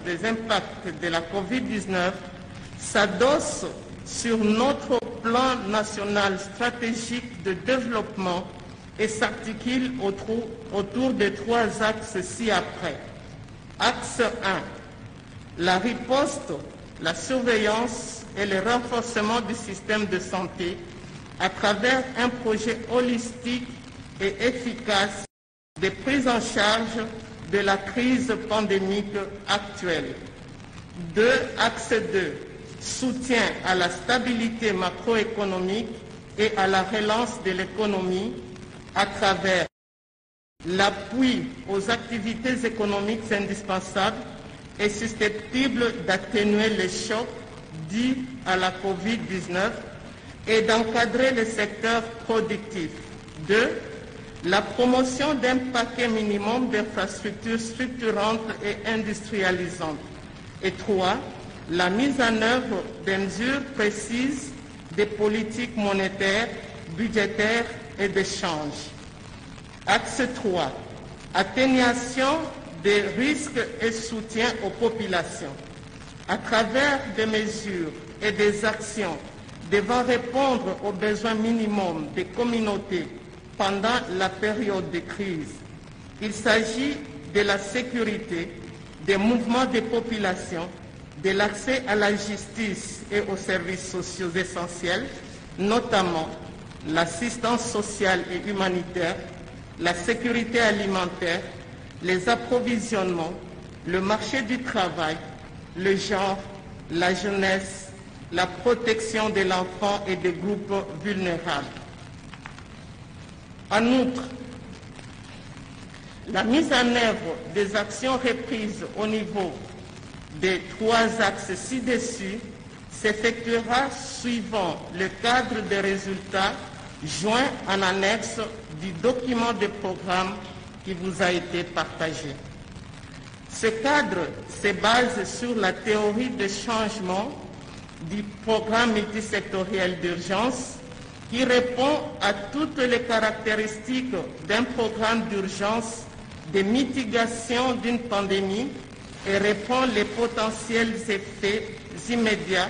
des impacts de la COVID-19 s'adosse sur notre plan national stratégique de développement et s'articule autour de 3 axes ci-après. Axe 1, la riposte, la surveillance et le renforcement du système de santé à travers un projet holistique et efficace de prise en charge de la crise pandémique actuelle. Axe 2, soutien à la stabilité macroéconomique et à la relance de l'économie à travers l'appui aux activités économiques indispensables et susceptibles d'atténuer les chocs dus à la COVID-19 et d'encadrer le secteur productif. 2. La promotion d'un paquet minimum d'infrastructures structurantes et industrialisantes. Et 3. La mise en œuvre de mesures précises des politiques monétaires, budgétaires et d'échange. Axe 3. Atténuation des risques et soutien aux populations. À travers des mesures et des actions devant répondre aux besoins minimums des communautés pendant la période de crise. Il s'agit de la sécurité, des mouvements des populations, de l'accès à la justice et aux services sociaux essentiels, notamment l'assistance sociale et humanitaire, la sécurité alimentaire, les approvisionnements, le marché du travail, le genre, la jeunesse, la protection de l'enfant et des groupes vulnérables. En outre, la mise en œuvre des actions reprises au niveau des 3 axes ci-dessus s'effectuera suivant le cadre des résultats joint en annexe du document de programme qui vous a été partagé. Ce cadre se base sur la théorie de changement du programme multisectoriel d'urgence qui répond à toutes les caractéristiques d'un programme d'urgence de mitigation d'une pandémie et répond les potentiels effets immédiats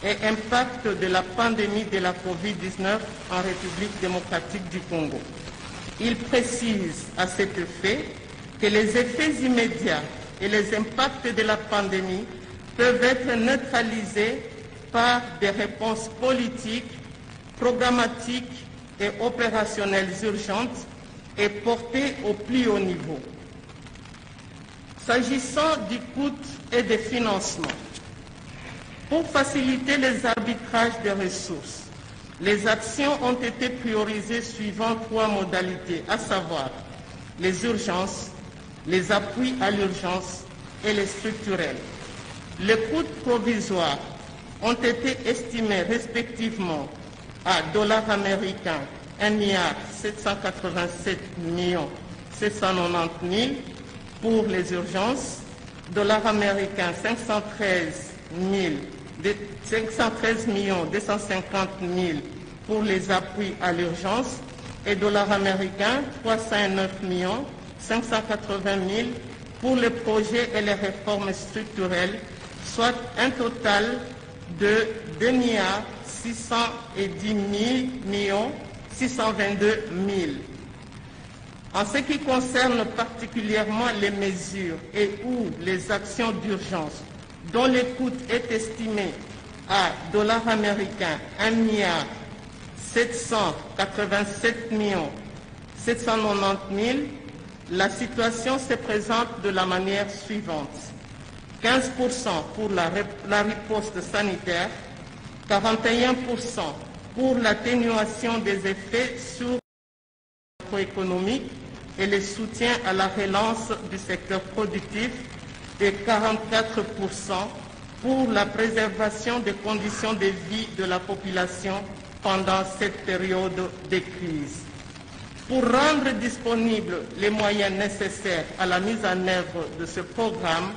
et impacts de la pandémie de la COVID-19 en République démocratique du Congo. Il précise à cet effet que les effets immédiats et les impacts de la pandémie peuvent être neutralisés par des réponses politiques, programmatiques et opérationnelles urgentes et portées au plus haut niveau. S'agissant du coût et des financements, pour faciliter les arbitrages des ressources, les actions ont été priorisées suivant 3 modalités, à savoir les urgences, les appuis à l'urgence et les structurels. Les coûts provisoires ont été estimés respectivement à $ américains 1,787 790 000 pour les urgences, $ américains 513 250 000 pour les appuis à l'urgence et $ américains 309 580 000 pour les projets et les réformes structurelles, soit un total de 2 610 622 000. En ce qui concerne particulièrement les mesures et ou les actions d'urgence dont le coût est estimé à $ américains 1,787 790 000, la situation se présente de la manière suivante. 15% pour la riposte sanitaire, 41% pour l'atténuation des effets sur la macroéconomique et le soutien à la relance du secteur productif et 44% pour la préservation des conditions de vie de la population pendant cette période de crise. Pour rendre disponibles les moyens nécessaires à la mise en œuvre de ce programme,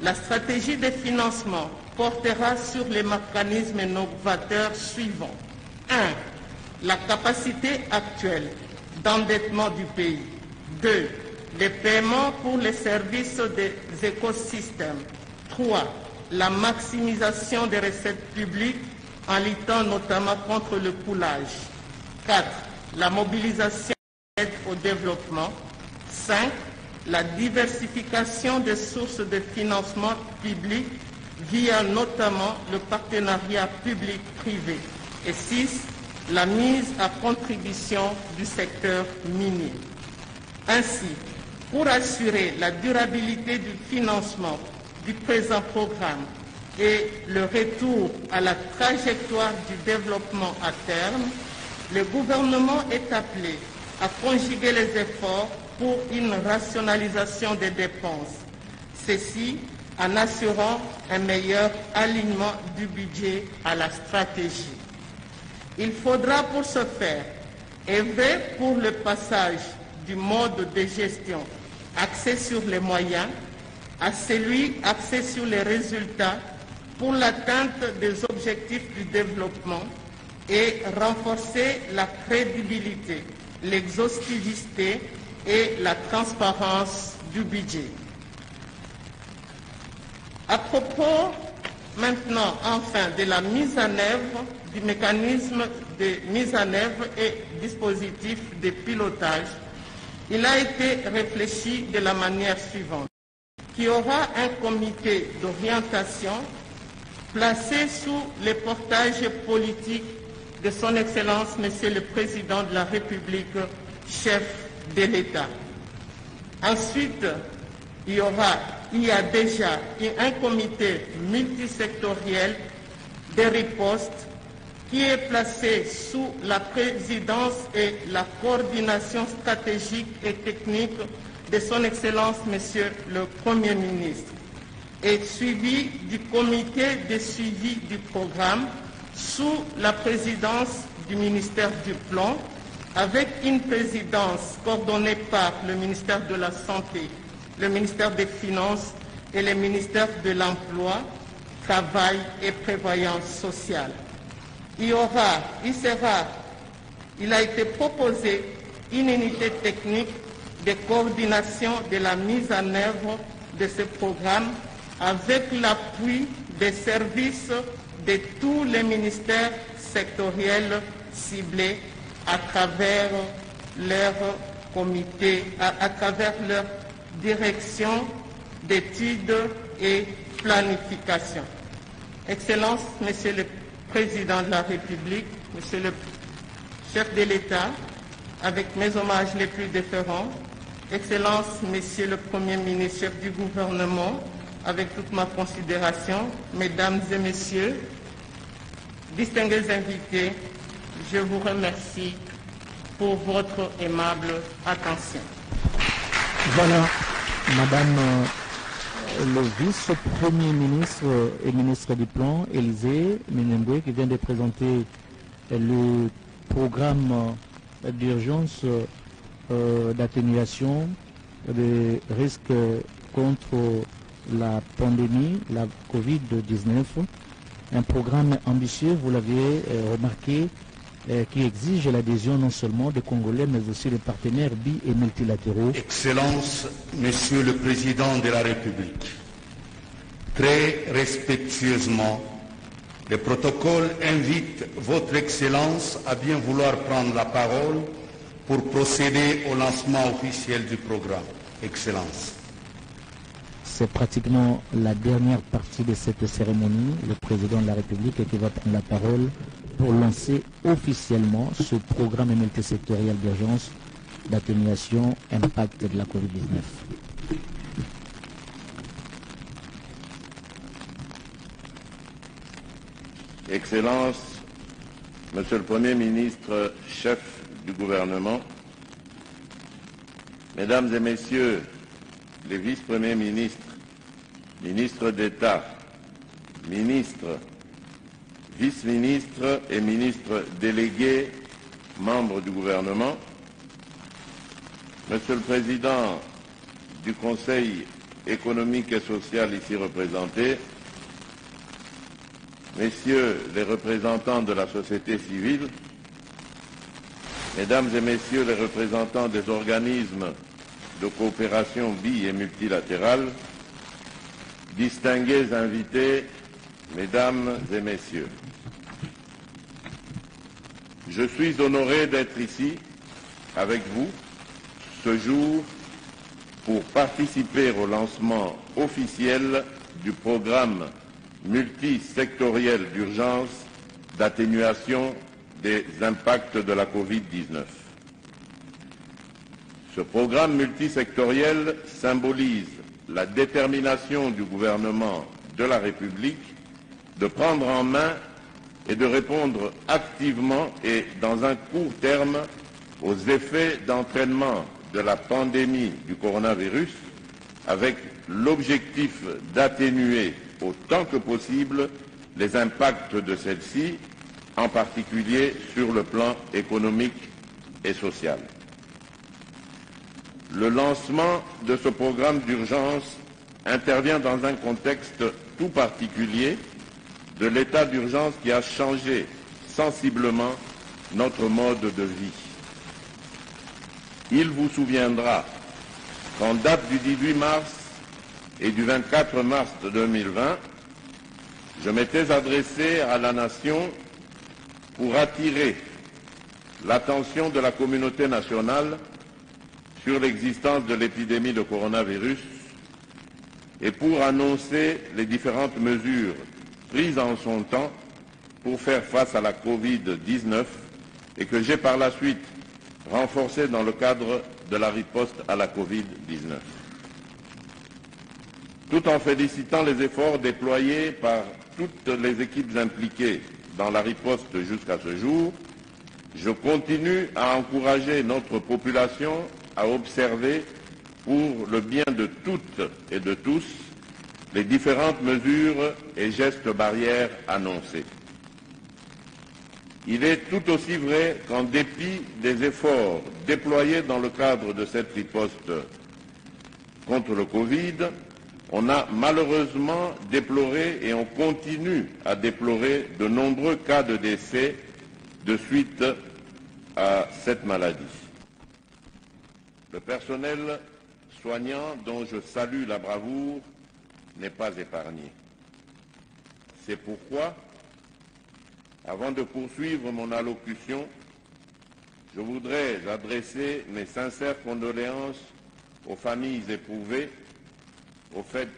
la stratégie de financement portera sur les mécanismes novateurs suivants. 1. La capacité actuelle d'endettement du pays. 2. Les paiements pour les services des écosystèmes. 3. La maximisation des recettes publiques en luttant notamment contre le coulage. 4. La mobilisation d'aide au développement. 5. La diversification des sources de financement public via notamment le partenariat public-privé. Et 6. La mise à contribution du secteur minier. Ainsi, pour assurer la durabilité du financement du présent programme et le retour à la trajectoire du développement à terme, le gouvernement est appelé à conjuguer les efforts pour une rationalisation des dépenses, ceci en assurant un meilleur alignement du budget à la stratégie. Il faudra pour ce faire œuvrer pour le passage du mode de gestion axé sur les moyens à celui axé sur les résultats pour l'atteinte des objectifs du développement et renforcer la crédibilité, l'exhaustivité et la transparence du budget. À propos maintenant enfin de la mise en œuvre du mécanisme de mise en œuvre et dispositif de pilotage, il a été réfléchi de la manière suivante. Qu'il y aura un comité d'orientation placé sous le portage politique de son Excellence, Monsieur le Président de la République, chef de l'État. Ensuite, il y a déjà un comité multisectoriel de riposte qui est placé sous la présidence et la coordination stratégique et technique de son Excellence, Monsieur le Premier ministre, et suivi du comité de suivi du programme sous la présidence du ministère du Plan, avec une présidence coordonnée par le ministère de la Santé, le ministère des Finances et le ministère de l'Emploi, Travail et Prévoyance sociale. Il a été proposé une unité technique de coordination de la mise en œuvre de ce programme avec l'appui des services de tous les ministères sectoriels ciblés à travers leur comité, à travers leur direction d'études et planification. Excellence, Monsieur le Président de la République, Monsieur le chef de l'État, avec mes hommages les plus déférents, Excellence, Monsieur le Premier ministre, chef du gouvernement, avec toute ma considération, Mesdames et Messieurs, distingués invités, je vous remercie pour votre aimable attention. Voilà, Madame le vice-premier ministre et ministre du Plan, Élisée Minembwe, qui vient de présenter le programme d'urgence d'atténuation des risques contre la pandémie, la Covid-19. Un programme ambitieux, vous l'aviez remarqué, qui exige l'adhésion non seulement des Congolais, mais aussi des partenaires bi- et multilatéraux. Excellence, Monsieur le Président de la République, très respectueusement, le protocole invite Votre Excellence à bien vouloir prendre la parole pour procéder au lancement officiel du programme. Excellence. C'est pratiquement la dernière partie de cette cérémonie, le président de la République qui va prendre la parole pour lancer officiellement ce programme multisectoriel d'urgence d'atténuation impact de la Covid-19. Excellence, Monsieur le Premier ministre, chef du gouvernement, Mesdames et Messieurs les vice-premiers ministres, ministres d'État, ministres, vice-ministres et ministres délégués, membres du gouvernement, Monsieur le Président du Conseil économique et social ici représenté, Messieurs les représentants de la société civile, Mesdames et Messieurs les représentants des organismes de coopération bi- et multilatérale, distingués invités, Mesdames et Messieurs, je suis honoré d'être ici avec vous ce jour pour participer au lancement officiel du programme multisectoriel d'urgence d'atténuation des impacts de la Covid-19. Ce programme multisectoriel symbolise la détermination du gouvernement de la République de prendre en main et de répondre activement et dans un court terme aux effets d'entraînement de la pandémie du coronavirus, avec l'objectif d'atténuer autant que possible les impacts de celle-ci, en particulier sur le plan économique et social. Le lancement de ce programme d'urgence intervient dans un contexte tout particulier de l'état d'urgence qui a changé sensiblement notre mode de vie. Il vous souviendra qu'en date du 18 mars et du 24 mars 2020, je m'étais adressé à la nation pour attirer l'attention de la communauté nationale sur l'existence de l'épidémie de coronavirus et pour annoncer les différentes mesures prises en son temps pour faire face à la Covid-19 et que j'ai par la suite renforcées dans le cadre de la riposte à la Covid-19. Tout en félicitant les efforts déployés par toutes les équipes impliquées dans la riposte jusqu'à ce jour, je continue à encourager notre population à observer, pour le bien de toutes et de tous, les différentes mesures et gestes barrières annoncés. Il est tout aussi vrai qu'en dépit des efforts déployés dans le cadre de cette riposte contre le Covid, on a malheureusement déploré et on continue à déplorer de nombreux cas de décès de suite à cette maladie. Le personnel soignant, dont je salue la bravoure, n'est pas épargné. C'est pourquoi, avant de poursuivre mon allocution, je voudrais adresser mes sincères condoléances aux familles éprouvées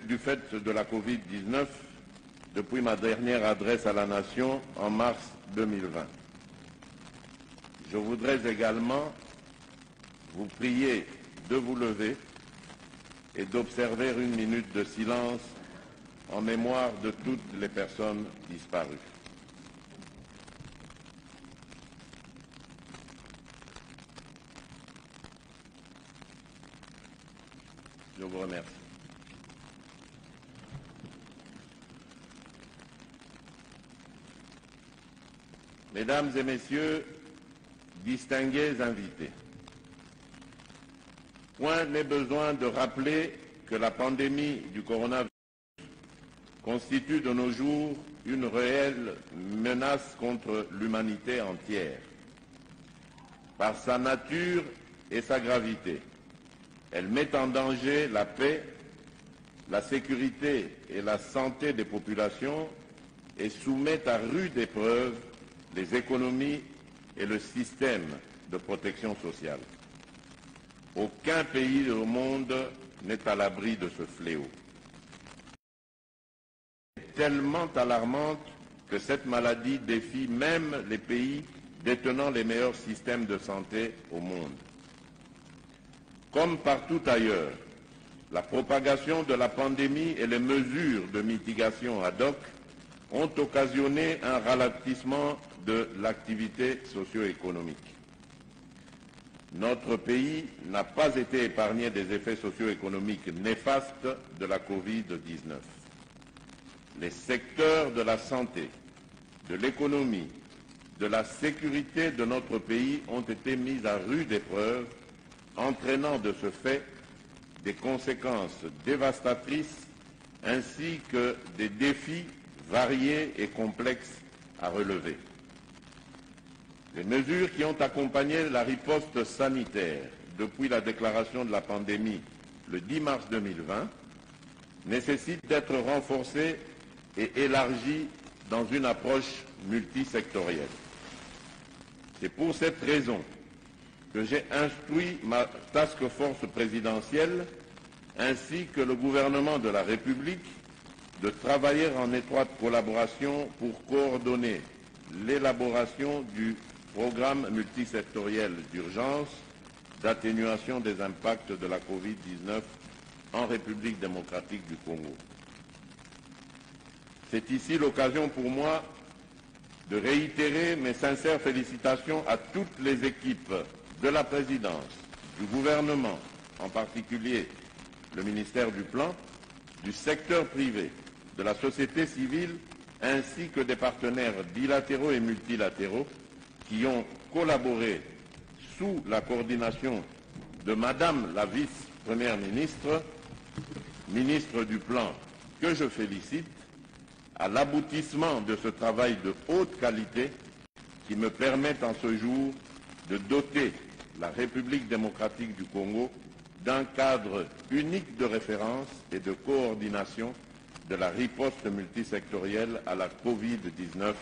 du fait de la Covid-19 depuis ma dernière adresse à la nation en mars 2020. Je voudrais également vous prier de vous lever et d'observer une minute de silence en mémoire de toutes les personnes disparues. Je vous remercie. Mesdames et Messieurs, distingués invités, point n'est besoin de rappeler que la pandémie du coronavirus constitue de nos jours une réelle menace contre l'humanité entière. Par sa nature et sa gravité, elle met en danger la paix, la sécurité et la santé des populations et soumet à rude épreuve les économies et le système de protection sociale. Aucun pays au monde n'est à l'abri de ce fléau. Elle est tellement alarmante que cette maladie défie même les pays détenant les meilleurs systèmes de santé au monde. Comme partout ailleurs, la propagation de la pandémie et les mesures de mitigation ad hoc ont occasionné un ralentissement de l'activité socio-économique. Notre pays n'a pas été épargné des effets socio-économiques néfastes de la Covid-19. Les secteurs de la santé, de l'économie, de la sécurité de notre pays ont été mis à rude épreuve, entraînant de ce fait des conséquences dévastatrices ainsi que des défis variés et complexes à relever. Les mesures qui ont accompagné la riposte sanitaire depuis la déclaration de la pandémie le 10 mars 2020 nécessite d'être renforcée et élargie dans une approche multisectorielle. C'est pour cette raison que j'ai instruit ma task force présidentielle ainsi que le gouvernement de la République de travailler en étroite collaboration pour coordonner l'élaboration du programme multisectoriel d'urgence d'atténuation des impacts de la Covid-19 en République démocratique du Congo. C'est ici l'occasion pour moi de réitérer mes sincères félicitations à toutes les équipes de la présidence, du gouvernement, en particulier le ministère du Plan, du secteur privé, de la société civile, ainsi que des partenaires bilatéraux et multilatéraux qui ont collaboré sous la coordination de Madame la vice-première ministre, ministre du Plan, que je félicite, à l'aboutissement de ce travail de haute qualité qui me permet en ce jour de doter la République démocratique du Congo d'un cadre unique de référence et de coordination de la riposte multisectorielle à la Covid-19,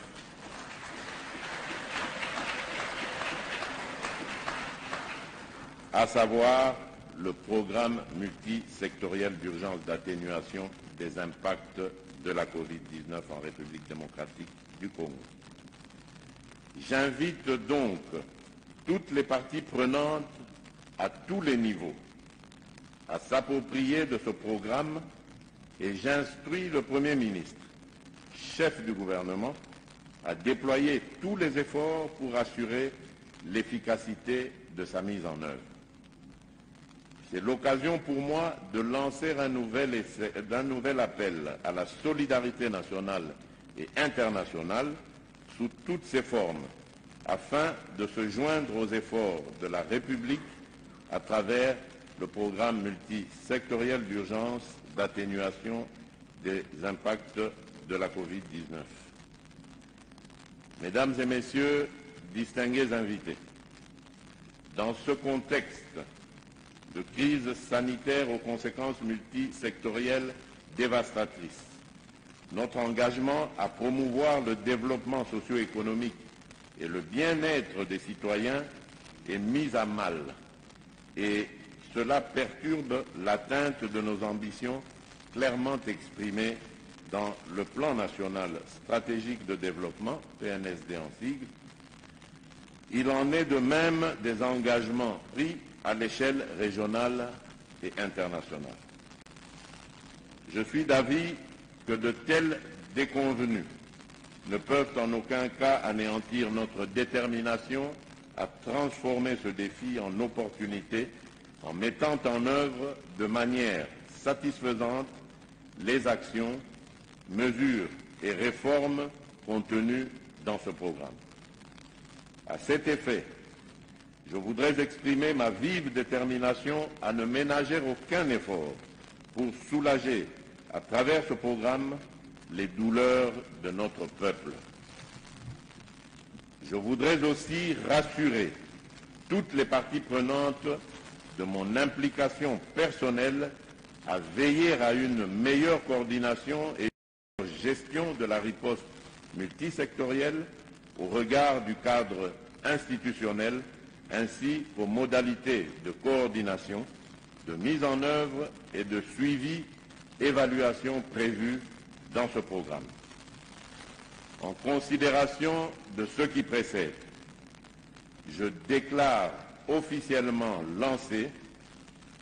à savoir le programme multisectoriel d'urgence d'atténuation des impacts de la Covid-19 en République démocratique du Congo. J'invite donc toutes les parties prenantes à tous les niveaux à s'approprier de ce programme et j'instruis le Premier ministre, chef du gouvernement, à déployer tous les efforts pour assurer l'efficacité de sa mise en œuvre. C'est l'occasion pour moi de lancer un nouvel appel à la solidarité nationale et internationale sous toutes ses formes, afin de se joindre aux efforts de la République à travers le programme multisectoriel d'urgence d'atténuation des impacts de la Covid-19. Mesdames et messieurs, distingués invités, dans ce contexte de crise sanitaire aux conséquences multisectorielles dévastatrices, notre engagement à promouvoir le développement socio-économique et le bien-être des citoyens est mis à mal et cela perturbe l'atteinte de nos ambitions clairement exprimées dans le plan national stratégique de développement, PNSD en sigle. Il en est de même des engagements pris à l'échelle régionale et internationale. Je suis d'avis que de telles déconvenues ne peuvent en aucun cas anéantir notre détermination à transformer ce défi en opportunité en mettant en œuvre de manière satisfaisante les actions, mesures et réformes contenues dans ce programme. À cet effet, je voudrais exprimer ma vive détermination à ne ménager aucun effort pour soulager, à travers ce programme, les douleurs de notre peuple. Je voudrais aussi rassurer toutes les parties prenantes de mon implication personnelle à veiller à une meilleure coordination et gestion de la riposte multisectorielle au regard du cadre institutionnel ainsi qu'aux modalités de coordination, de mise en œuvre et de suivi, évaluation prévues dans ce programme. En considération de ce qui précède, je déclare officiellement lancé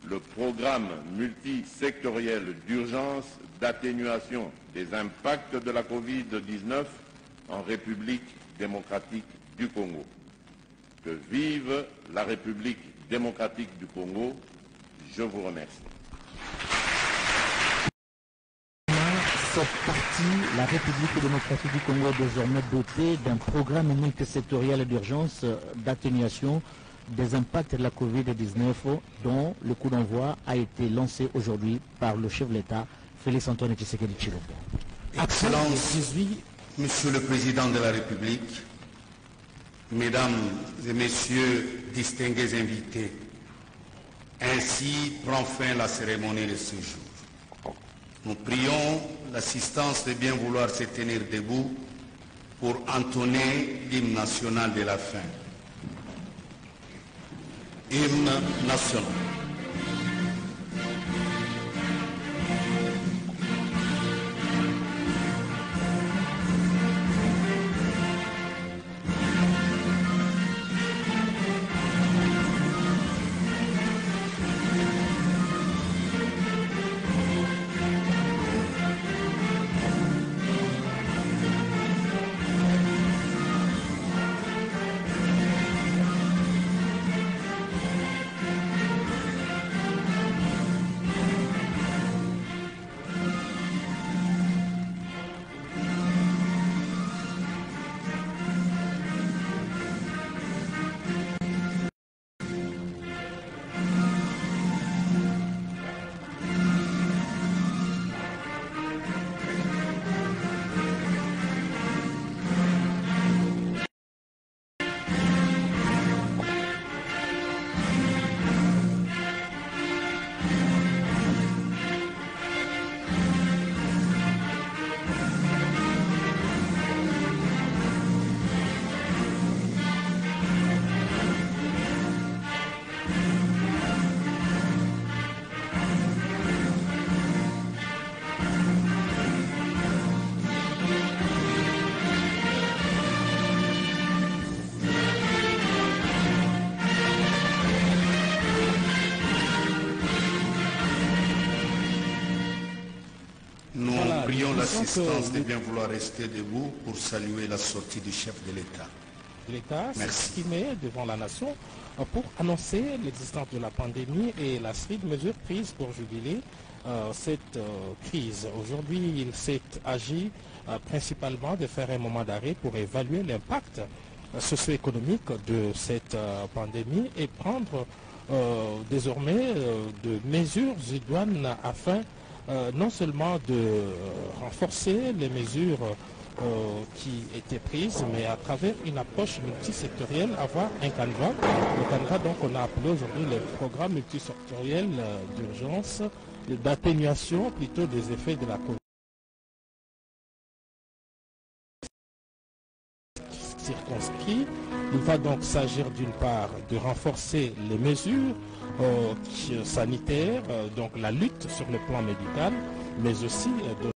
le programme multisectoriel d'urgence d'atténuation des impacts de la Covid-19 en République démocratique du Congo. Que vive la République démocratique du Congo. Je vous remercie. Cette partie, la République démocratique du Congo est désormais dotée d'un programme multisectoriel d'urgence d'atténuation des impacts de la Covid-19 dont le coup d'envoi a été lancé aujourd'hui par le chef de l'État, Félix Antoine Tshisekedi Tshilombo. Excellence, Monsieur le Président de la République, Mesdames et Messieurs distingués invités, ainsi prend fin la cérémonie de ce jour. Nous prions l'assistance de bien vouloir se tenir debout pour entonner l'hymne national de la fin. Hymne national. Nous prions l'assistance de bien vouloir rester debout pour saluer la sortie du chef de l'État. L'État s'est exprimé devant la nation pour annoncer l'existence de la pandémie et la série de mesures prises pour juguler cette crise. Aujourd'hui, il s'est agi principalement de faire un moment d'arrêt pour évaluer l'impact socio-économique de cette pandémie et prendre désormais de mesures idoines afin non seulement de renforcer les mesures qui étaient prises, mais à travers une approche multisectorielle, avoir un canevas. Le canevas, donc, on a appelé aujourd'hui les programmes multisectoriels d'urgence, d'atténuation plutôt des effets de la COVID circonscrit. Il va donc s'agir d'une part de renforcer les mesures sanitaires, donc la lutte sur le plan médical, mais aussi de